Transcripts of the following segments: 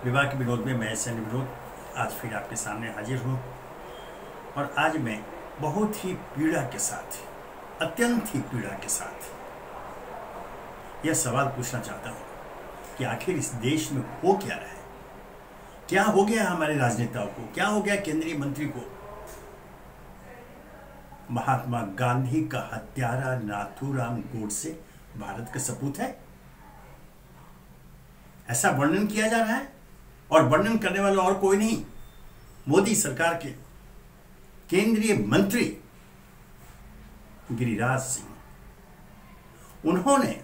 विवाह के विरोध में मैं सैन्य विरोध आज फिर आपके सामने हाजिर हूँ। और आज मैं बहुत ही पीड़ा के साथ, अत्यंत ही पीड़ा के साथ यह सवाल पूछना चाहता हूँ कि आखिर इस देश में हो क्या रहा है, क्या हो गया हमारे राजनेताओं को, क्या हो गया केंद्रीय मंत्री को। महात्मा गांधी का हत्यारा नाथूराम गोडसे भारत का सपूत है, ऐसा वर्णन किया जा रहा है। और वर्णन करने वाला और कोई नहीं, मोदी सरकार के केंद्रीय मंत्री गिरिराज सिंह। उन्होंने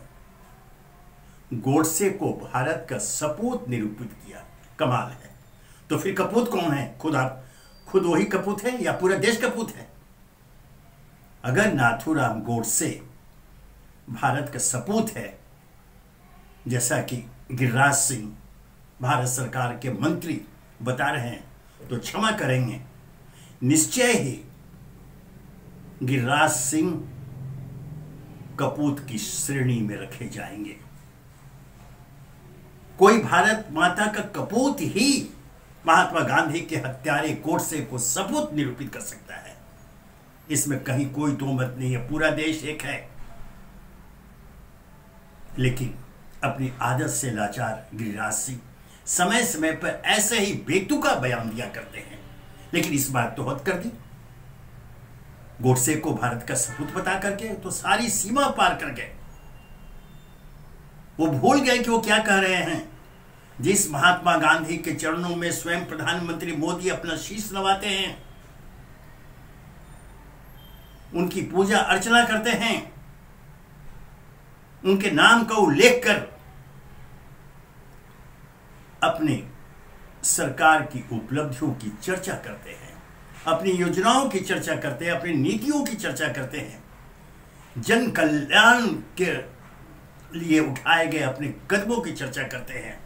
गोडसे को भारत का सपूत निरूपित किया। कमाल है। तो फिर कपूत कौन है? खुद वही कपूत है या पूरा देश कपूत है? अगर नाथूराम गोडसे भारत का सपूत है, जैसा कि गिरिराज सिंह भारत सरकार के मंत्री बता रहे हैं, तो क्षमा करेंगे, निश्चय ही गिरिराज सिंह कपूत की श्रेणी में रखे जाएंगे। कोई भारत माता का कपूत ही महात्मा गांधी के हत्यारे गोडसे को सपूत निरूपित कर सकता है। इसमें कहीं कोई दो मत नहीं है, पूरा देश एक है। लेकिन अपनी आदत से लाचार गिरिराज सिंह समय समय पर ऐसे ही बेतुका बयान दिया करते हैं। लेकिन इस बार तो हद कर दी, गोडसे को भारत का सपूत बता करके तो सारी सीमा पार कर गए। वो भूल गए कि वो क्या कह रहे हैं। जिस महात्मा गांधी के चरणों में स्वयं प्रधानमंत्री मोदी अपना शीश नवाते हैं, उनकी पूजा अर्चना करते हैं, उनके नाम का उल्लेख कर अपने सरकार की उपलब्धियों की चर्चा करते हैं, अपनी योजनाओं की चर्चा करते हैं, अपनी नीतियों की चर्चा करते हैं, जन कल्याण के लिए उठाए गए अपने कदमों की चर्चा करते हैं,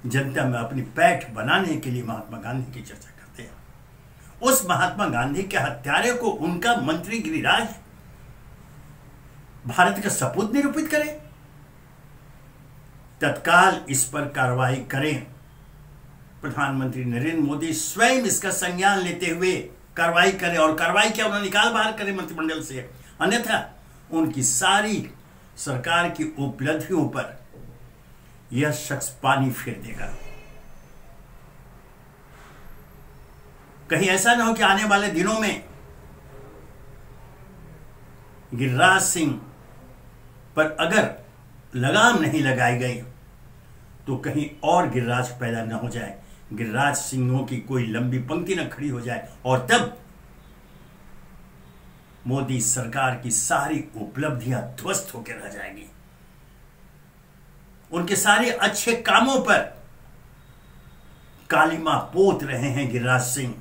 जनता में अपनी पैठ बनाने के लिए महात्मा गांधी की चर्चा करते हैं। उस महात्मा गांधी के हत्यारे को उनका मंत्री गिरिराज भारत का सपूत निरूपित करे। तत्काल इस पर कार्रवाई करें। प्रधानमंत्री नरेंद्र मोदी स्वयं इसका संज्ञान लेते हुए कार्रवाई करें, और कार्रवाई क्या, उन्हें निकाल बाहर करें मंत्रिमंडल से। अन्यथा उनकी सारी सरकार की उपलब्धियों पर यह शख्स पानी फेर देगा। कहीं ऐसा ना हो कि आने वाले दिनों में गिरिराज सिंह पर अगर लगाम नहीं लगाई गई तो कहीं और गिरिराज पैदा न हो जाए, गिरिराज सिंहों की कोई लंबी पंक्ति न खड़ी हो जाए, और तब मोदी सरकार की सारी उपलब्धियां ध्वस्त होकर रह जाएंगी। उनके सारे अच्छे कामों पर कालिमा पोत रहे हैं गिरिराज सिंह।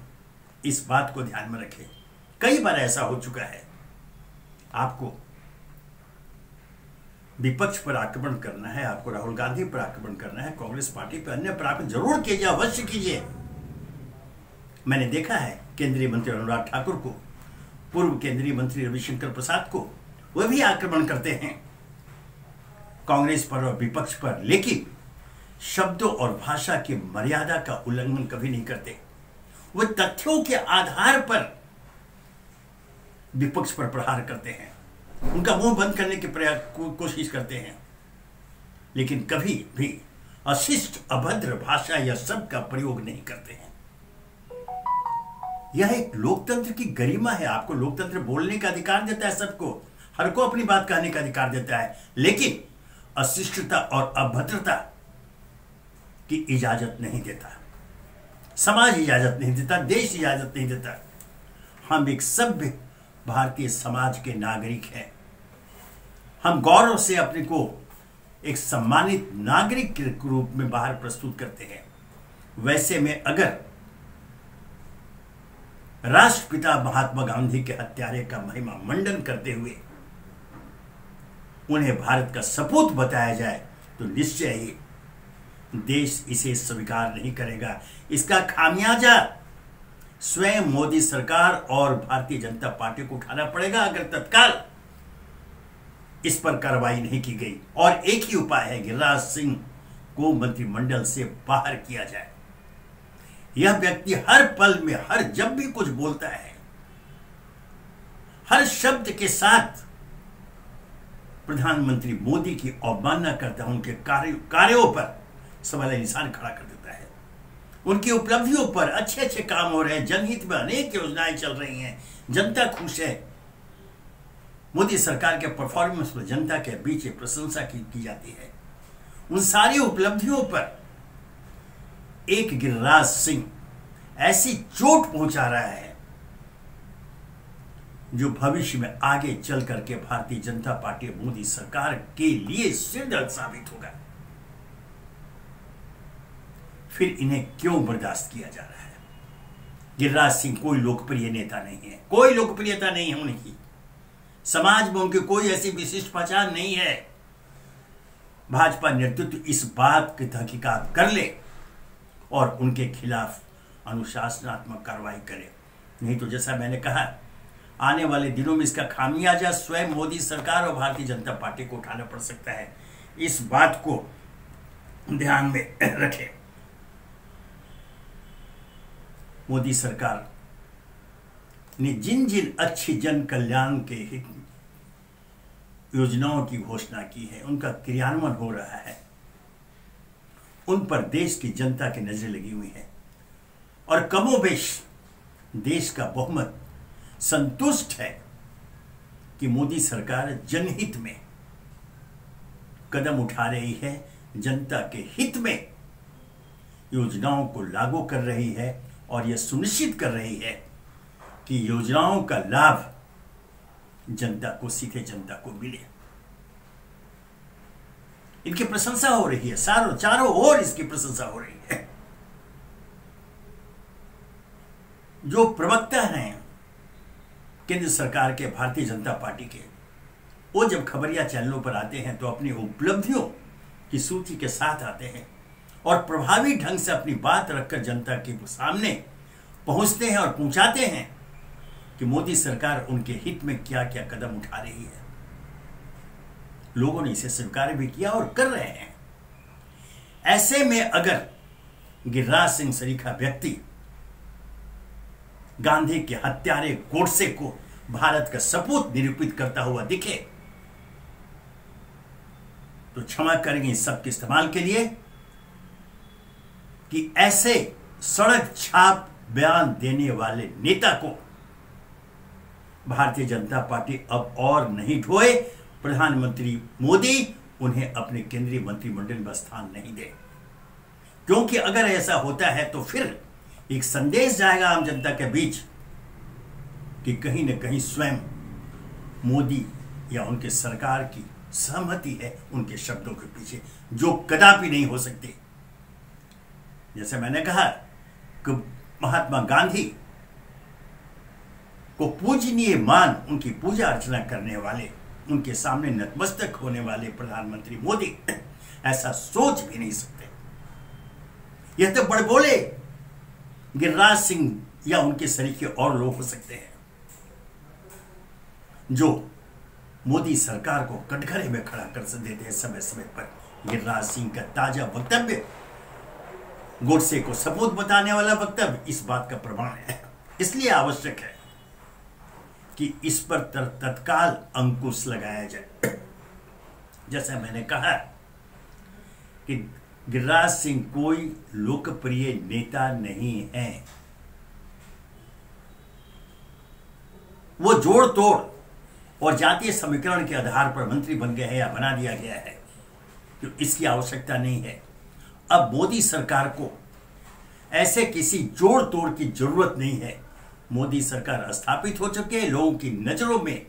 इस बात को ध्यान में रखें। कई बार ऐसा हो चुका है। आपको विपक्ष पर आक्रमण करना है, आपको राहुल गांधी पर आक्रमण करना है, कांग्रेस पार्टी पर, अन्य पर आक्रमण जरूर कीजिए, अवश्य कीजिए। मैंने देखा है केंद्रीय मंत्री अनुराग ठाकुर को, पूर्व केंद्रीय मंत्री रविशंकर प्रसाद को, वह भी आक्रमण करते हैं कांग्रेस पर और विपक्ष पर, लेकिन शब्दों और भाषा की मर्यादा का उल्लंघन कभी नहीं करते। वे तथ्यों के आधार पर विपक्ष पर प्रहार करते हैं, उनका मुंह बंद करने की कोशिश करते हैं, लेकिन कभी भी अशिष्ट अभद्र भाषा या शब्द का प्रयोग नहीं करते हैं। यह एक लोकतंत्र की गरिमा है। आपको लोकतंत्र बोलने का अधिकार देता है, सबको, हर को अपनी बात कहने का अधिकार देता है, लेकिन अशिष्टता और अभद्रता की इजाजत नहीं देता। समाज इजाजत नहीं देता, देश इजाजत नहीं देता। हम एक सभ्य भारतीय समाज के नागरिक हैं। हम गौरव से अपने को एक सम्मानित नागरिक के रूप में बाहर प्रस्तुत करते हैं। वैसे में अगर राष्ट्रपिता महात्मा गांधी के हत्यारे का महिमा मंडन करते हुए उन्हें भारत का सपूत बताया जाए तो निश्चय ही देश इसे स्वीकार नहीं करेगा। इसका खामियाजा स्वयं मोदी सरकार और भारतीय जनता पार्टी को उठाना पड़ेगा अगर तत्काल इस पर कार्रवाई नहीं की गई। और एक ही उपाय है, गिरिराज सिंह को मंत्रिमंडल से बाहर किया जाए। यह व्यक्ति हर पल में, हर जब भी कुछ बोलता है, हर शब्द के साथ प्रधानमंत्री मोदी की अवमानना करता है, उनके कार्यों पर सवाल निशान खड़ा कर देता है। उनकी उपलब्धियों पर अच्छे अच्छे काम हो रहे हैं, जनहित में अनेक योजनाएं चल रही हैं, जनता खुश है। मोदी सरकार के परफॉर्मेंस पर जनता के बीच प्रशंसा की जाती है। उन सारी उपलब्धियों पर एक गिरिराज सिंह ऐसी चोट पहुंचा रहा है जो भविष्य में आगे चल करके भारतीय जनता पार्टी मोदी सरकार के लिए सिरदर्द साबित होगा। फिर इन्हें क्यों बर्दाश्त किया जा रहा है? गिरिराज सिंह कोई लोकप्रिय नेता नहीं है, कोई लोकप्रियता नहीं है उनकी, समाज में उनकी कोई ऐसी विशिष्ट पहचान नहीं है। भाजपा नेतृत्व इस बात की तहकीकात कर ले और उनके खिलाफ अनुशासनात्मक कार्रवाई करे, नहीं तो जैसा मैंने कहा आने वाले दिनों में इसका खामियाजा स्वयं मोदी सरकार और भारतीय जनता पार्टी को उठाना पड़ सकता है। इस बात को ध्यान में रखें। मोदी सरकार ने जिन जिन अच्छी जन कल्याण के हित योजनाओं की घोषणा की है, उनका क्रियान्वयन हो रहा है, उन पर देश की जनता की नजर लगी हुई है और कमोबेश देश का बहुमत संतुष्ट है कि मोदी सरकार जनहित में कदम उठा रही है, जनता के हित में योजनाओं को लागू कर रही है और यह सुनिश्चित कर रही है कि योजनाओं का लाभ जनता को, सीधे जनता को मिले। इनकी प्रशंसा हो रही है, चारों ओर इसकी प्रशंसा हो रही है। जो प्रवक्ता हैं केंद्र सरकार के, भारतीय जनता पार्टी के, वो जब खबरिया चैनलों पर आते हैं तो अपनी उपलब्धियों की सूची के साथ आते हैं और प्रभावी ढंग से अपनी बात रखकर जनता के सामने पहुंचते हैं और पहुंचाते हैं कि मोदी सरकार उनके हित में क्या क्या कदम उठा रही है। लोगों ने इसे स्वीकार भी किया और कर रहे हैं। ऐसे में अगर गिरिराज सिंह सरीखा व्यक्ति गांधी के हत्यारे गोडसे को भारत का सपूत निरूपित करता हुआ दिखे तो क्षमा करेंगे इस सब के इस्तेमाल के लिए कि ऐसे सड़क छाप बयान देने वाले नेता को भारतीय जनता पार्टी अब और नहीं ढोए। प्रधानमंत्री मोदी उन्हें अपने केंद्रीय मंत्रिमंडल में स्थान नहीं दे, क्योंकि अगर ऐसा होता है तो फिर एक संदेश जाएगा आम जनता के बीच कि कहीं न कहीं स्वयं मोदी या उनके सरकार की सहमति है उनके शब्दों के पीछे, जो कदापि नहीं हो सकती। जैसे मैंने कहा कि महात्मा गांधी को पूजनीय मान, उनकी पूजा अर्चना करने वाले, उनके सामने नतमस्तक होने वाले प्रधानमंत्री मोदी ऐसा सोच भी नहीं सकते। यह तो बड़बोले गिरिराज सिंह या उनके सरीखे और लोग हो सकते हैं जो मोदी सरकार को कटघरे में खड़ा कर देते हैं समय समय पर। गिरिराज सिंह का ताजा वक्तव्य, गोडसे को सबूत बताने वाला वक्तव्य इस बात का प्रमाण है। इसलिए आवश्यक है कि इस पर तत्काल अंकुश लगाया जाए। जैसा मैंने कहा कि गिरिराज सिंह कोई लोकप्रिय नेता नहीं है, वो जोड़ तोड़ और जातीय समीकरण के आधार पर मंत्री बन गए हैं या बना दिया गया है, तो इसकी आवश्यकता नहीं है। अब मोदी सरकार को ऐसे किसी जोड़ तोड़ की जरूरत नहीं है। मोदी सरकार स्थापित हो चुके हैं, लोगों की नजरों में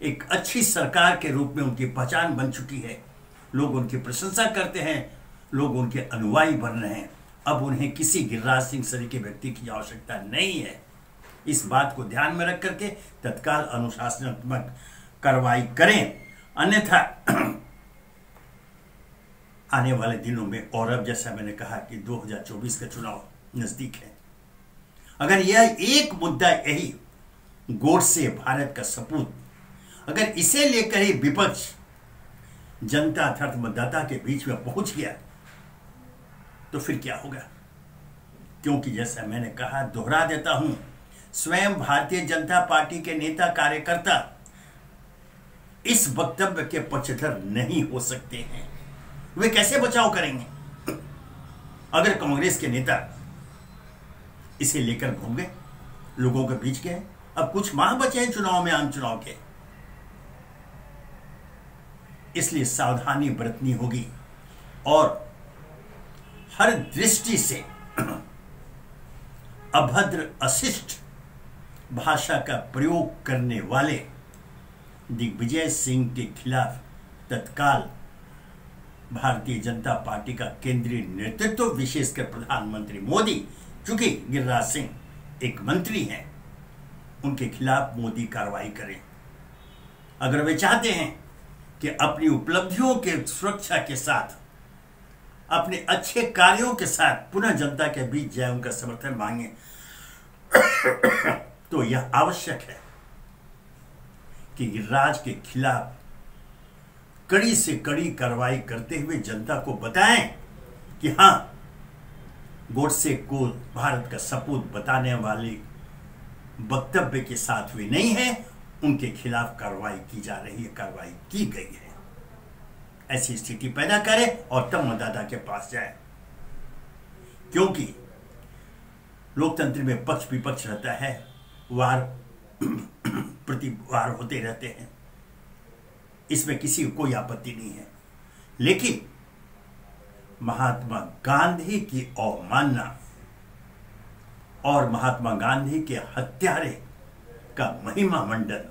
एक अच्छी सरकार के रूप में उनकी पहचान बन चुकी है, लोग उनकी प्रशंसा करते हैं, लोग उनके अनुयायी बन रहे हैं। अब उन्हें किसी गिरिराज सिंह सरीखे व्यक्ति की आवश्यकता नहीं है। इस बात को ध्यान में रख करके तत्काल अनुशासनात्मक कार्रवाई करें, अन्यथा आने वाले दिनों में, और अब जैसा मैंने कहा कि 2024 का चुनाव नजदीक है, अगर यह एक मुद्दा यही गोडसे भारत का सपूत, अगर इसे लेकर ही विपक्ष जनता अर्थात मतदाता के बीच में पहुंच गया तो फिर क्या होगा? क्योंकि जैसा मैंने कहा, दोहरा देता हूं, स्वयं भारतीय जनता पार्टी के नेता कार्यकर्ता इस वक्तव्य के पक्षधर नहीं हो सकते हैं। वे कैसे बचाव करेंगे अगर कांग्रेस के नेता इसे लेकर घूम गए, लोगों के बीच गए? अब कुछ माह बचे हैं चुनाव में, आम चुनाव के, इसलिए सावधानी बरतनी होगी और हर दृष्टि से अभद्र अशिष्ट भाषा का प्रयोग करने वाले दिग्विजय सिंह के खिलाफ तत्काल भारतीय जनता पार्टी का केंद्रीय नेतृत्व, विशेषकर प्रधानमंत्री मोदी, चूंकि गिरिराज सिंह एक मंत्री हैं, उनके खिलाफ मोदी कार्रवाई करें। अगर वे चाहते हैं कि अपनी उपलब्धियों के सुरक्षा के साथ, अपने अच्छे कार्यों के साथ पुनः जनता के बीच जाए, उनका समर्थन मांगे, तो यह आवश्यक है कि गिरिराज के खिलाफ कड़ी से कड़ी कार्रवाई करते हुए जनता को बताएं कि हां, गोडसे को भारत का सपूत बताने वाले वक्तव्य के साथ वे नहीं है, उनके खिलाफ कार्रवाई की जा रही है, कार्रवाई की गई है। ऐसी स्थिति पैदा करे और तब मतदाता के पास जाए, क्योंकि लोकतंत्र में पक्ष विपक्ष रहता है, वार प्रतिवार होते रहते हैं, इसमें किसी को कोई आपत्ति नहीं है। लेकिन महात्मा गांधी की अवमानना और महात्मा गांधी के हत्यारे का महिमा मंडन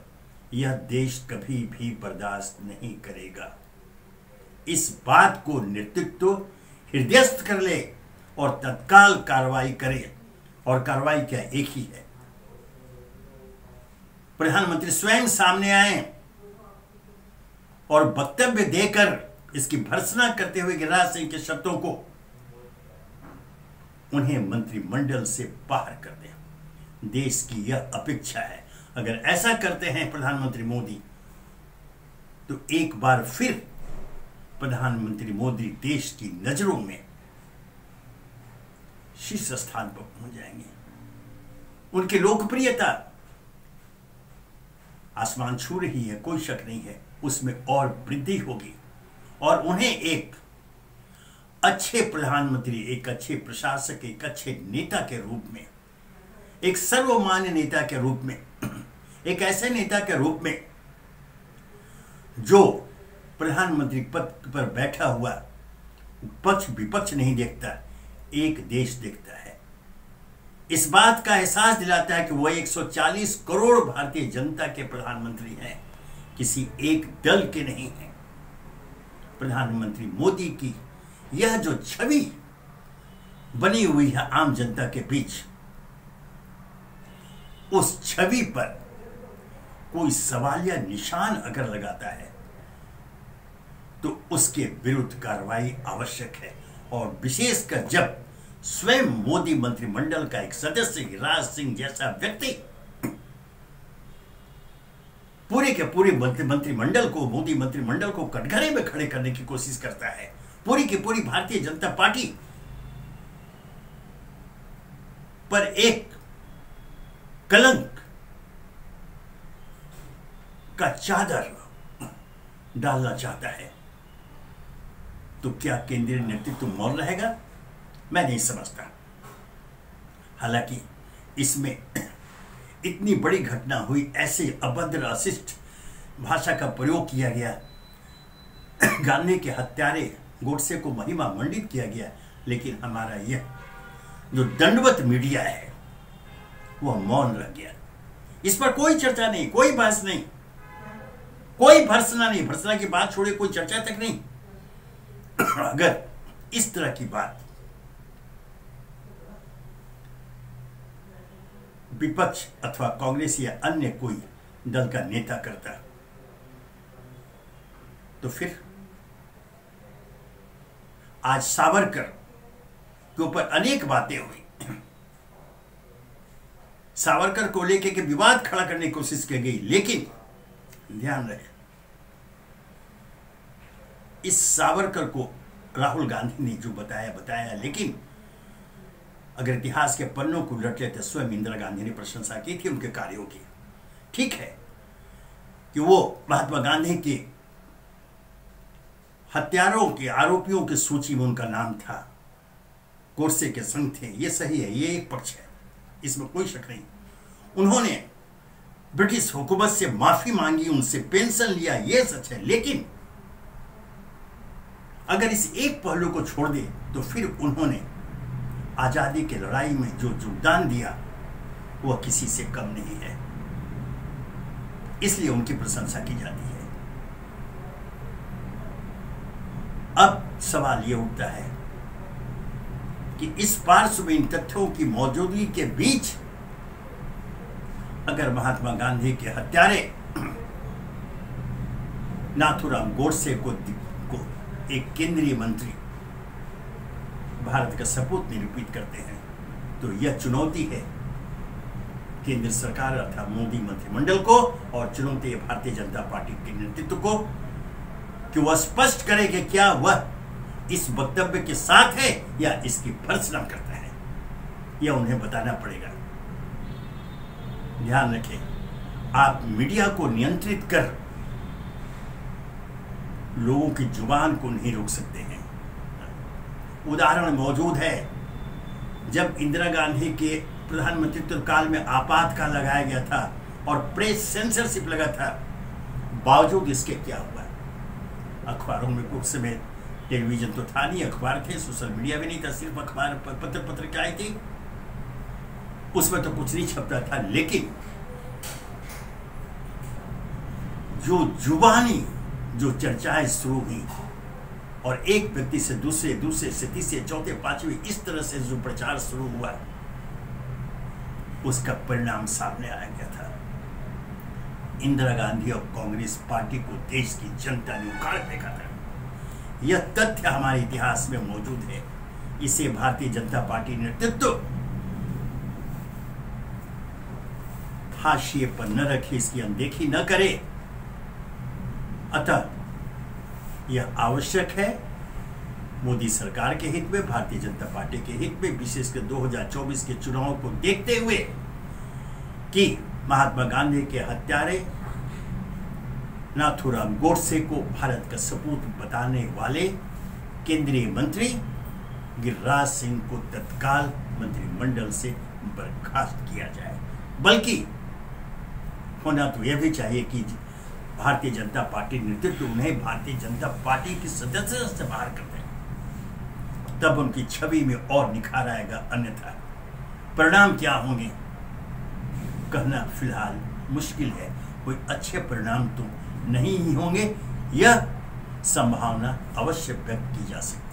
यह देश कभी भी बर्दाश्त नहीं करेगा। इस बात को नेतृत्व हृदयस्थ कर ले और तत्काल कार्रवाई करे, और कार्रवाई क्या एक ही है, प्रधानमंत्री स्वयं सामने आए और वक्तव्य देकर इसकी भर्त्सना करते हुए गिरिराज सिंह के शब्दों को उन्हें मंत्रिमंडल से बाहर कर दें। देश की यह अपेक्षा है। अगर ऐसा करते हैं प्रधानमंत्री मोदी, तो एक बार फिर प्रधानमंत्री मोदी देश की नजरों में शीर्ष स्थान पर पहुंच जाएंगे। उनकी लोकप्रियता आसमान छू रही है, कोई शक नहीं है, उसमें और वृद्धि होगी और उन्हें एक अच्छे प्रधानमंत्री, एक अच्छे प्रशासक, एक अच्छे नेता के रूप में, एक सर्वमान्य नेता के रूप में, एक ऐसे नेता के रूप में जो प्रधानमंत्री पद पर बैठा हुआ पक्ष विपक्ष नहीं देखता, एक देश देखता है। इस बात का एहसास दिलाता है कि वह 140 करोड़ भारतीय जनता के प्रधानमंत्री हैं, किसी एक दल के नहीं हैं। प्रधानमंत्री मोदी की यह जो छवि बनी हुई है आम जनता के बीच, उस छवि पर कोई सवाल या निशान अगर लगाता है तो उसके विरुद्ध कार्रवाई आवश्यक है। और विशेषकर जब स्वयं मोदी मंत्रिमंडल का एक सदस्य गिरिराज सिंह जैसा व्यक्ति पूरे के पूरे मंत्रिमंडल को, मोदी मंत्रिमंडल को कटघरे में खड़े करने की कोशिश करता है, पूरी की पूरी भारतीय जनता पार्टी पर एक कलंक का चादर डालना चाहता है, तो क्या केंद्रीय नेतृत्व मौन रहेगा? मैं नहीं समझता। हालांकि इसमें इतनी बड़ी घटना हुई, ऐसे अभद्र अशिष्ट भाषा का प्रयोग किया गया, गांधी के हत्यारे गोडसे को महिमा मंडित किया गया, लेकिन हमारा यह जो दंडवत मीडिया है वह मौन रह गया। इस पर कोई चर्चा नहीं, कोई बहस नहीं, कोई भर्त्सना नहीं, भर्त्सना की बात छोड़े कोई चर्चा तक नहीं। अगर इस तरह की बात विपक्ष अथवा कांग्रेस या अन्य कोई दल का नेता करता तो फिर आज सावरकर के ऊपर अनेक बातें हुई, सावरकर को लेकर के विवाद खड़ा करने की कोशिश की गई, लेकिन ध्यान रहे इस सावरकर को राहुल गांधी ने जो बताया, लेकिन अगर इतिहास के पन्नों को उलट लेते, स्वयं इंदिरा गांधी ने प्रशंसा की थी उनके कार्यों की। ठीक है कि वो महात्मा गांधी के हत्यारों के आरोपियों की सूची में उनका नाम था, गोडसे के संग थे, ये सही है, ये एक पक्ष है, इसमें कोई शक नहीं। उन्होंने ब्रिटिश हुकूमत से माफी मांगी, उनसे पेंशन लिया, ये सच है। लेकिन अगर इस एक पहलू को छोड़ दे तो फिर उन्होंने आजादी की लड़ाई में जो योगदान दिया वह किसी से कम नहीं है, इसलिए उनकी प्रशंसा की जाती है। अब सवाल यह उठता है कि इस पार्श्वभूमि तथ्यों की मौजूदगी के बीच अगर महात्मा गांधी के हत्यारे नाथूराम गोडसे को एक केंद्रीय मंत्री भारत का सपूत निरूपित करते हैं, तो यह चुनौती है केंद्र सरकार अर्थात मोदी मंत्रिमंडल को, और चुनौती है भारतीय जनता पार्टी के नेतृत्व को कि वह स्पष्ट करे कि क्या वह इस वक्तव्य के साथ है या इसकी भर्त्सना करता है। यह उन्हें बताना पड़ेगा। ध्यान रखें, आप मीडिया को नियंत्रित कर लोगों की जुबान को नहीं रोक सकते हैं। उदाहरण मौजूद है, जब इंदिरा गांधी के प्रधानमंत्रित्व काल में आपातकाल लगाया गया था और प्रेस सेंसरशिप लगा था, बावजूद इसके क्या हुआ? अखबारों में उस समय टेलीविजन तो था नहीं, अखबार थे, सोशल मीडिया भी नहीं था, सिर्फ अखबार पत्रिकाएं थी, उसमें तो कुछ नहीं छपता था। लेकिन जो जुबानी जो चर्चाएं शुरू हुई और एक व्यक्ति से दूसरे से तीसरे चौथे पांचवें इस तरह से जो प्रचार शुरू हुआ, उसका परिणाम सामने आ गया था। इंदिरा गांधी और कांग्रेस पार्टी को देश की जनता ने उखाड़ फेंका था। यह तथ्य हमारे इतिहास में मौजूद है। इसे भारतीय जनता पार्टी नेतृत्व हाशिए पर न रखे, इसकी अनदेखी न करे। अतः यह आवश्यक है मोदी सरकार के हित में, भारतीय जनता पार्टी के हित में, विशेषकर 2024 के चुनाव को देखते हुए कि महात्मा गांधी के हत्यारे नाथूराम गोडसे को भारत का सपूत बताने वाले केंद्रीय मंत्री गिरिराज सिंह को तत्काल मंत्रिमंडल से बर्खास्त किया जाए। बल्कि होना तो यह भी चाहिए कि भारतीय जनता पार्टी नेतृत्व उन्हें भारतीय जनता पार्टी की सदस्यता से बाहर कर दें, तब उनकी छवि में और निखार आएगा। अन्यथा परिणाम क्या होंगे कहना फिलहाल मुश्किल है। कोई अच्छे परिणाम तो नहीं ही होंगे, यह संभावना अवश्य व्यक्त की जा सकती है।